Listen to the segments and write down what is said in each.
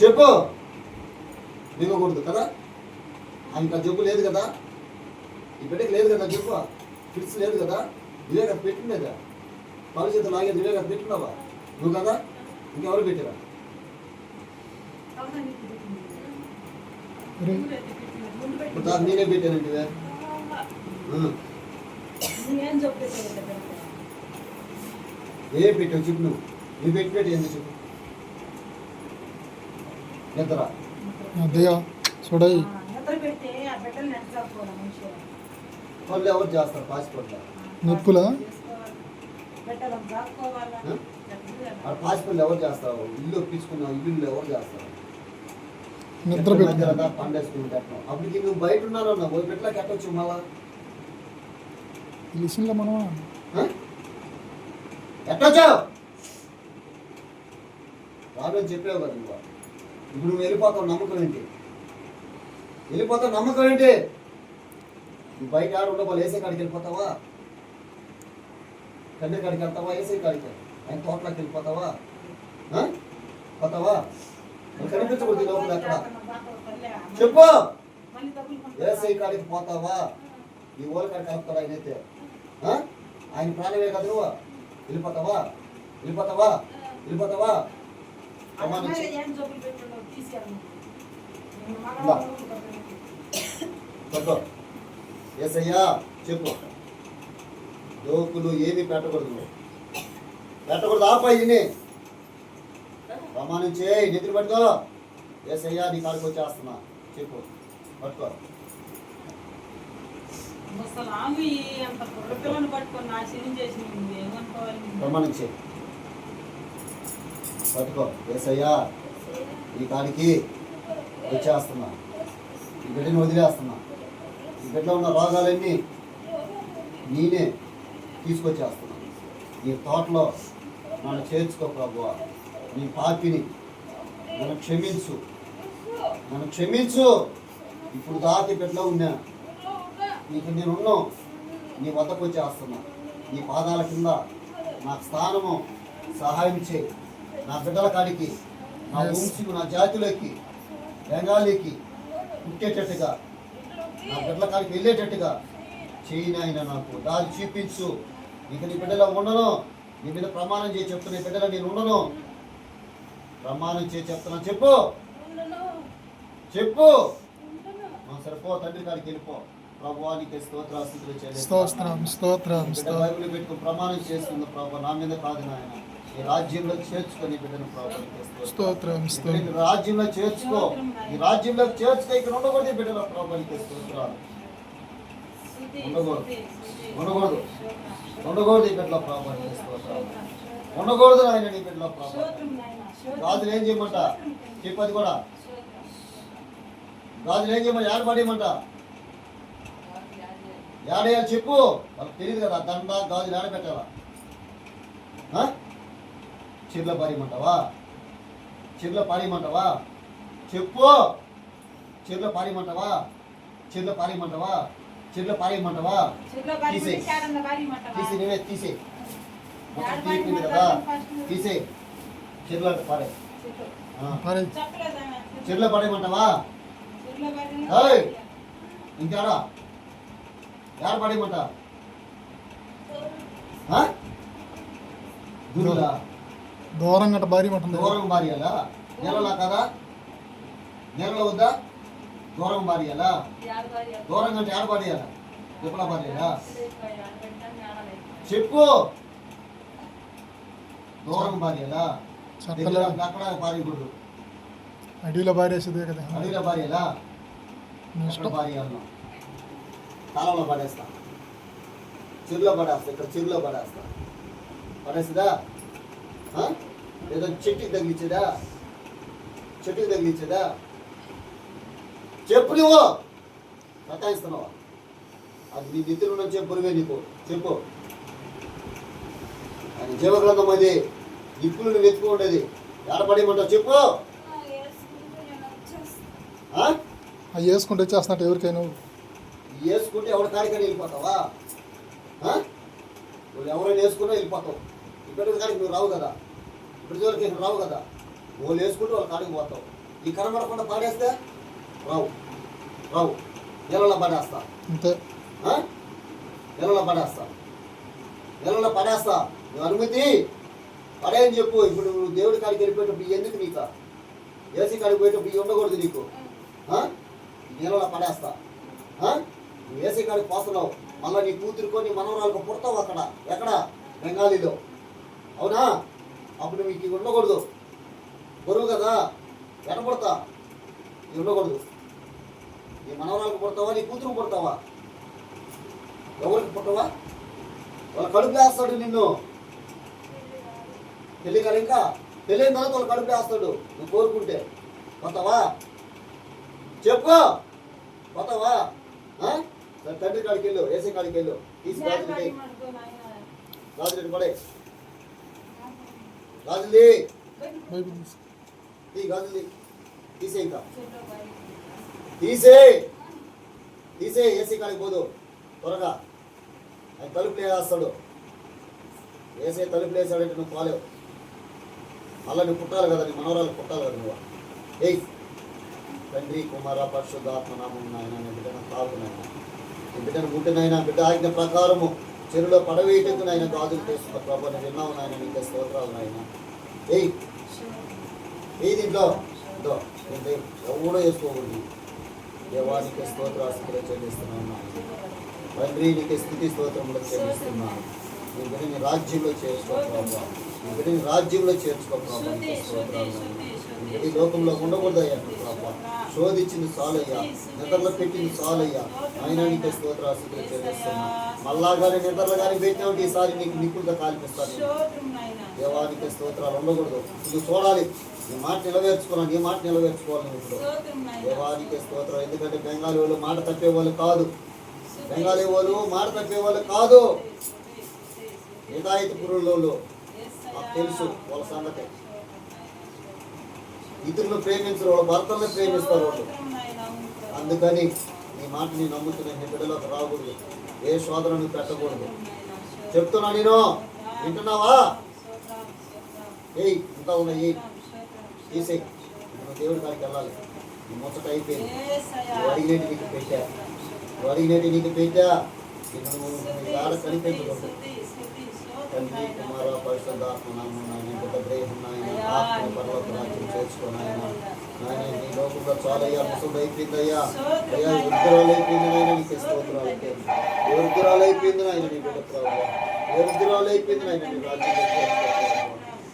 చెప్పు. దిగకూడదు కదా, ఆయనకు జబ్బు లేదు కదా, ఈ బిడ్డకి లేదు కదా జబ్బు, ఫిట్స్ లేదు కదా, ఇవే కదా పెట్టిండేదా, కాలు చేతులు లాగేది ఇవే కదా పెట్టినావా నువ్వు కదా, ఇంకెవరు పెట్టారా? నేనే పెట్టానండి. ఏ పెట్టావు చెప్పు, నువ్వు పెట్టి ఎందుకు చెప్పు. నిద్ర చూడాయి పనులు ఎవరు చేస్తారు? పాసిపొట్ల నిప్పులా పాసిపొట్లు ఎవరు చేస్తారు? ఇల్లు ఒప్పించుకున్నావు, ఇల్లు ఎవరు చేస్తారు? నిద్ర పండేసుకుని కట్టడం. అప్పటికి నువ్వు బయట ఉన్నాను అన్నా, ఓ పెట్లా కట్టవచ్చు మళ్ళా తెలిసిందా మనం ఎట్టొచ్చు రాబోయని చెప్పావు కదా నువ్వు. ఇప్పుడు నువ్వు వెళ్ళిపోతావు, నమ్మకం ఏంటి? వెళ్ళిపోతావు, నమ్మకం ఏంటి? నువ్వు బయట ఆడ ఉండవు, ఏసే కాడికి వెళ్ళిపోతావా? తండ్రి కాడికి వెళ్తావా? ఏసే కాడికి ఆయన తోటలోకి వెళ్ళిపోతావా? పోతావా? కనిపించకూడదు లోపల ఎక్కడ చెప్పు. ఏసై కాడికి పోతావా? ఈ ఓల కాడికి కలుపుతాడు ఆయన అయితే. ఆయన ప్రాణమే కదా నువ్వు. వెళ్ళిపోతావా? వెళ్ళిపోతావా? వెళ్ళిపోతావా? ఏసయ్యా చెప్పు. దోకులు ఏమీ పెట్టకూడదు, పెట్టకూడదు. ఆపాయిని ప్రమాణించే నిద్ర పట్టుకో. ఏసయ్యా నీ కాడికి వచ్చేస్తున్నా చెప్పు, పట్టుకో. ప్రమాణించే పట్టుకో. ఏసయ్యా నీ కాడికి వచ్చేస్తున్నా, ఈ బిడ్డని వదిలేస్తున్నా. ఈ బిడ్డలో ఉన్న రోగాలన్నీ నేనే తీసుకొచ్చేస్తున్నా. నీ తోటలో నన్ను చేర్చుకో ప్రభువా. నీ పాపిని నన్ను క్షమించు, నన్ను క్షమించు. ఇప్పుడు దాటి బిడ్డలో ఉన్నా, నీకు నేనున్నావు, నీ వద్దకు వచ్చేస్తున్నా. నీ పాదాల కింద నాకు స్థానము సహాయం చేయి. నా బిడ్డల కాడికి, నా వంశీకు, నా జాతిలోకి, బెంగాలీకి పుట్టేటట్టుగా, నా బిడ్డల కాడికి వెళ్ళేటట్టుగా చేయి నాయన. నాకు దారి చూపించు. నీకు నీ బిడ్డలో ఉండను. నీ బిడ్డ ప్రమాణం చేసి చెప్తున్నా, నీ బిడ్డలో నేను ఉండను. ప్రమాణం చేసి చెప్తున్నా చెప్పు, చెప్పు. సరిపో, తండ్రి కాడికి వెళ్ళిపో. ప్రభువానికి బైబిల్ పెట్టుకుని ప్రమాణం చేస్తుంది. ప్రభు నా మీద కాదు నాయన, ఈ రాజ్యంలో చేర్చుకొని బిడ్డను ప్రభుత్వం రాజ్యంలో చేర్చుకో. ఈ రాజ్యంలో చేర్చుకో. ఇక్కడ ఉండకూడదు బిడ్డల ప్రభుత్వానికి స్తోత్రాలు. ఉండకూడదు, ఉండకూడదు, ఉండకూడదు. ఈ బిడ్డల ప్రభుత్వానికి స్తోత్రాలు. ఉండకూడదు నాయన నీ బిడ్డల ప్రభుత్వం. గాజులు ఏం చేయమంట చెప్పది కూడా. గాజులు ఏం చేయమంట, యాడ పడేయమంట, ఏడేయాలి చెప్పు. వాళ్ళకి తెలియదు కదా దండ గాజులు ఏడ పెట్టాలా. చిర్ల పారేయమంటావా? చిర్ల పారేయమంటావా? చెప్పు. చిర్ల పారేయమంటావా? చిర్ల పారేయమంటావా? చిర్ల పారేయమంటావా? తీసే, తీసి నువ్వే తీసే. తీపింది కదా, తీసే. చిర్ల పారే, చిర్ల పడేయమంటావా? ఇంకాడా యారు పడేయమంట? దూరం గట్ట భారీ ఉంటుంది. దూరం భార్యాలా? నెలలా కదా, నెలలో వద్దా? దూరం భార్యాలా? దూరం కంటే ఏడ భార్యాలా? ఎప్పుడ భార్యాలా చెప్పు. దూరం భార్యాలా? అక్కడ భార్యకూడదు. అడవిలో భార్యేసేదే కదా. అడవిలో భార్యాలా? భార్య కాలంలో పడేస్తా, చెరువులో పడేస్తా, ఇక్కడ చెరువులో పడేస్తా. పడేస్తుందా? లేదా చెట్టుకి తగిలించేదా? చెట్టుకి తగిలించేదా? చెప్పు. నువ్వు సతాయిస్తున్నావా? అది నీ నిద్ర ఉన్న చెప్పురువే నీకు చెప్పు. అది జీవగ్రంథం, అది నిప్పులు నువ్వు వెతుకు ఉండేది. ఏడపడేయమంటావు చెప్పు. అవి వేసుకుంటే వచ్చేస్తున్నట్టు ఎవరికైనా వేసుకుంటే ఎవరి కాడికైనా వెళ్ళిపోతావా? నువ్వు ఎవరైనా వేసుకున్నా వెళ్ళిపోతావు. ఇక్కడ కాడికి నువ్వు రావు కదా. ఇప్పుడు జోలికి ఇక్కడ రావు కదా. వాళ్ళు వేసుకుంటూ వాళ్ళ కాడికి పోతావు. ఈ కనబడకుండా పాడేస్తే రావు రావు నెలలో పడేస్తా. అంతే. నెలలో పడేస్తా. నెలలో పడేస్తా. నువ్వు అనుమతి పడేయని చెప్పు. ఇప్పుడు నువ్వు దేవుడి కాడికి వెళ్ళిపోయేటప్పుడు ఎందుకు నీకు ఏసీ కాడికి పోయేటప్పుడు ఇవి ఉండకూడదు నీకు. నెలలో పడేస్తా. నువ్వు ఏసీ కాడికి పోతున్నావు, మళ్ళీ నీ కూతురుకో నీ మనవరాలకు పుడతావు అక్కడ. ఎక్కడ? బెంగాలీలో. అవునా? అప్పుడు మీకు ఇవి ఉండకూడదు. బరువు కదా, ఎట పుడతా? ఇవి ఉండకూడదు. నీ మనవరాలకు పుడతావా, నీ కూతురు పుడతావా? ఎవరికి పుట్టవా? వాళ్ళ కడుపు వేస్తాడు నిన్ను. పెళ్ళి కాదు ఇంకా, పెళ్ళైన తర్వాత వాళ్ళ కడుపు వేస్తాడు నువ్వు కోరుకుంటే. పోతావా? చెప్పు, పోతావా? తండ్రి కాడికి వెళ్ళు, ఏసీ కాడికి వెళ్ళు. తీసి రాజురెడ్డి పడే గాజులది గాజులది తీసే, ఇంకా తీసే ఏసీ కాడికి పోదు త్వరగా. ఆయన తలుపులు వేస్తాడు. వేసే తలుపులు వేసాడంటే నువ్వు పోలేవు. మళ్ళీ నువ్వు పుట్టాలి కదా, నీ మనవరాలు పుట్టాలి కదా నువ్వు. ఏయ్ తండ్రి కుమార పరిశుద్ధాత్మ నామం నాయన, నీ బిడ్డను తాగునైనా, నీ బిడ్డను ముట్టినైనా, బిడ్డ ఆజ్ఞ ప్రకారము చెరువులో పడవేయటకు నాయన గాజులు తీసుకున్న ప్రభు నువ్వు విన్నావు నాయన, నీకే స్తోత్రాలు నాయన. ఏయ్ దీంట్లో ఎవడో వేసుకోకూడదు. దేవానికి స్తోత్రాస్తులు చెల్లిస్తున్నాను నాయన. తండ్రి నీకే స్థుతి స్తోత్రములు చెల్లిస్తున్నాను. నీ బిడ్డని రాజ్యంలో చేర్చుకో ప్రభు, నీ బిడ్డని రాజ్యంలో చేర్చుకో ప్రభు. నీకే స్తోత్రాలు నాయన. నీ బిడ్డ లోకంలో ఉండకూడదయ్యా ప్రభు. శోధించింది చాలయ్యా, నిద్రలో పెట్టింది చాలయ్యా. ఆయన నీకే స్తోత్రాస్తులు చెల్లిస్తున్నా. మళ్ళాగానే నిద్రలు కానీ పెట్టినప్పుడు ఈసారి నీకు నిప్పులుగా కాల్పిస్తాను. దేవానికి స్తోత్రాలు ఉండకూడదు. నువ్వు చూడాలి, నీ మాట నిలవేర్చుకోవాలి, నీ మాట నిలవేర్చుకోవాలి నువ్వు ఇప్పుడు. దేవానికి స్తోత్రం. ఎందుకంటే బెంగాలీ వాళ్ళు మాట తప్పేవాళ్ళు కాదు. బెంగాలీ వాళ్ళు మాట తప్పేవాళ్ళు కాదు. నిదాయితీ పురుళ్ళు మాకు తెలుసు వాళ్ళ సంగతి. ఇతరులను ప్రేమించరు, వాళ్ళ భర్తలను ప్రేమిస్తారు వాళ్ళు. అందుకని నీ మాటని నమ్ముతున్న నీ బిడ్డలోకి రాకూడదు. ఏ శోధనను పెట్టకూడదు. చెప్తున్నా నేను, వింటున్నావా? ఏయ్ ఇంకా ఉన్నాయి, తీసేయి. నువ్వు దేవుడి కాడికి వెళ్ళాలి. నీ ముచ్చట అయిపోయింది. నువ్వు అడిగినట్టు నీకు పెట్టా, నువ్వు అడిగినట్టు నీకు పెట్టా. నువ్వు ఆడ కనిపించకూడదు. తండ్రి కుమార పరిశుద్ధాత్మ నామం నాయన, బిడ్డ గ్రహం నాయన, ఆత్మ పర్వత రాజ్యం చేసుకోనాయన. నాయన నీ లోకంలో చాలయ్యా, ముసుడు అయిపోయిందయ్యా. అయ్యా వృద్ధురాలు అయిపోయింది నాయన, నీకు స్తోత్రాలు అయిపోయింది. వృద్ధురాలు అయిపోయింది నాయన నీ బిడ్డ ప్రభావ. వృద్ధురాలు అయిపోయింది నాయన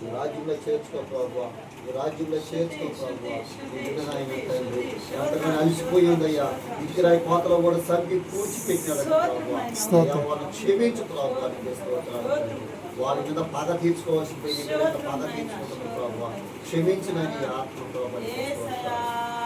నీ రాజ్యంలో చేర్చుకో ప్రభావ. ఈ రాజ్యంలో చేర్చుకో ప్రభావ. నీ బిడ్డ నాయన తండ్రి ఎంతగానో అలిసిపోయి ఉందయ్యా. ఇచ్చిరాయి కోతలో కూడా సర్ది పూడ్చిపెట్టినాడు ప్రభావ. వాళ్ళని క్షమించు ప్రభావ. నీకే స్తోత్రాలు. వారి మీద పగ తీర్చుకోవాల్సి పోయి పగ తీర్చుకుంటున్నాం ప్రభావ. క్షమించిన నీ ఆత్మ ప్రభావ.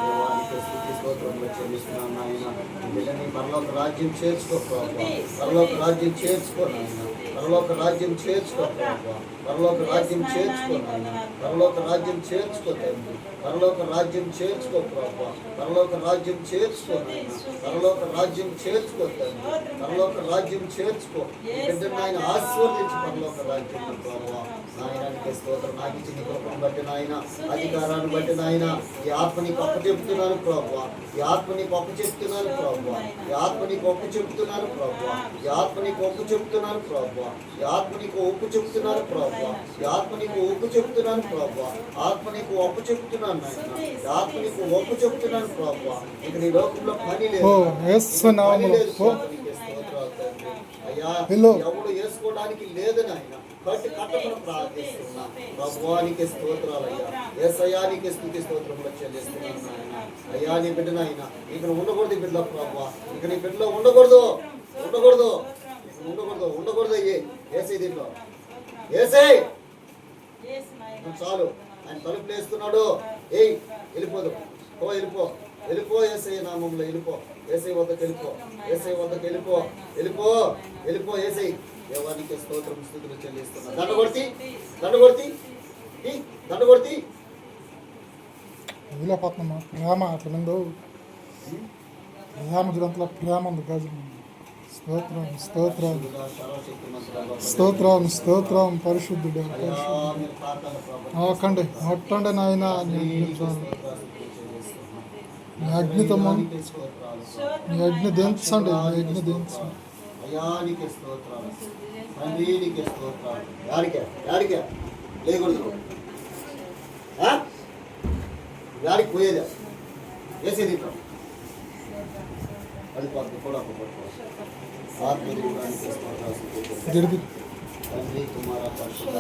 దేవానికి స్తుతి స్తోత్రములు చెల్లిస్తున్నాను నాయన. బిడ్డని పరలోక రాజ్యం చేర్చుకో ప్రభావ. పరలోక రాజ్యం చేర్చుకో నాయన. పరలోక రాజ్యం చేర్చుకో ప్రభావ. పరలోక రాజ్యం చేర్చుకో నాయన. పరలోక రాజ్యం చేర్చుకో తండ్రి. పరలోక రాజ్యం చేర్చుకో ప్రభావ. పరలోక రాజ్యం చేర్చుకో నాయన. పరలోక రాజ్యం చేర్చుకో తండ్రి. పరలోక రాజ్యం చేర్చుకో. బిడ్డను ఆయన ఆశీర్వదించి పరలోక రాజ్యం ప్రభావ. నాయనానికి స్తోత్రం. నాకు ఇచ్చిన కృపను బట్టి నాయన, అధికారాన్ని బట్టి నాయన, ఈ ఆత్మని గొప్ప చెప్తున్నాను ప్రభావ. ఈ ఆత్మని గొప్ప చెప్తున్నాను ప్రభావ. ఈ ఆత్మని గొప్ప చెప్తున్నాను ప్రభావ. ఈ ఆత్మని గొప్ప చెప్తున్నాను ప్రభావ. ఈ ఆత్మనికి ఒప్పు చెప్తున్నాను ప్రభావ. ఈ ఆత్మనికి ఒప్పు చెప్తున్నాను ప్రభావ. ఆత్మనికి ఒప్పు చెప్తున్నాను నాయన. ఈ ఆత్మనికి ఒప్పు చెప్తున్నాను ప్రభావ. ఇక నీ లోకంలో పని లేదు, పని లేదు. అయ్యా ఎవడు వేసుకోవడానికి లేదు నాయన. కట్టమని ప్రార్థిస్తున్నా. ప్రభువానికి స్తోత్రాలయ్యా. యేసయ్యానికి స్తుతి స్తోత్రములు చెల్లిస్తున్నాను నాయన. అయ్యా నీ బిడ్డ నాయన, ఇక్కడ ఉండకూడదు ఈ బిడ్డలో ప్రభావ. ఇక నీ బిడ్డలో ఉండకూడదు, ఉండకూడదు, ఉండకూడదు, ఉండకూడదు. అయ్యే ఏసై దీంట్లో ఏసై చాలు. ఆయన తలుపులు వేస్తున్నాడు. ఏయ్ వెళ్ళిపోదు, వెళ్ళిపో, వెళ్ళిపో. ఏసై నామంలో వెళ్ళిపో. ఏసై వద్దకు వెళ్ళిపో. ఏసై వద్దకు వెళ్ళిపో, వెళ్ళిపో, వెళ్ళిపో. ఏసై దేవానికి స్తోత్రం స్తుతులు చెల్లిస్తున్నా. దండగొడితి, దండగొడితి, దండగొడితి. వదిలేపోతున్నా. ప్రేమ అట్లా ఉందో, ప్రేమ దురంతలో ప్రేమ ఉంది గాజులు. స్తోత్రం స్తోత్రం పరిశుద్ధుడా, సర్వశక్తిమంతుడా, స్తోత్రం స్తోత్రం పరిశుద్ధుడు అయ్యా, పరిశుద్ధుడు మీరు తాకండి ప్రభు. ఆకండి ముట్టండి నాయన నీ నీకే చాలు. స్తోత్రాలు తెలియజేస్తున్నాం. నీ అగ్నితో నీకే స్తోత్రాలు. నీ అగ్ని దించండి నీ అగ్ని దించండి అయ్యా, నీకే స్తోత్రాలు. తండ్రి, నీకే స్తోత్రాలు. యాడికే లేకూడదు నువ్వు. ఆ? యాడికి పోయేదా వేసేది ఇంట్లో అది పట్టు కూడా ఆత్మీయ స్తోత్రాలు. గిడిపి తండ్రి కుమార పరిశుద్ధ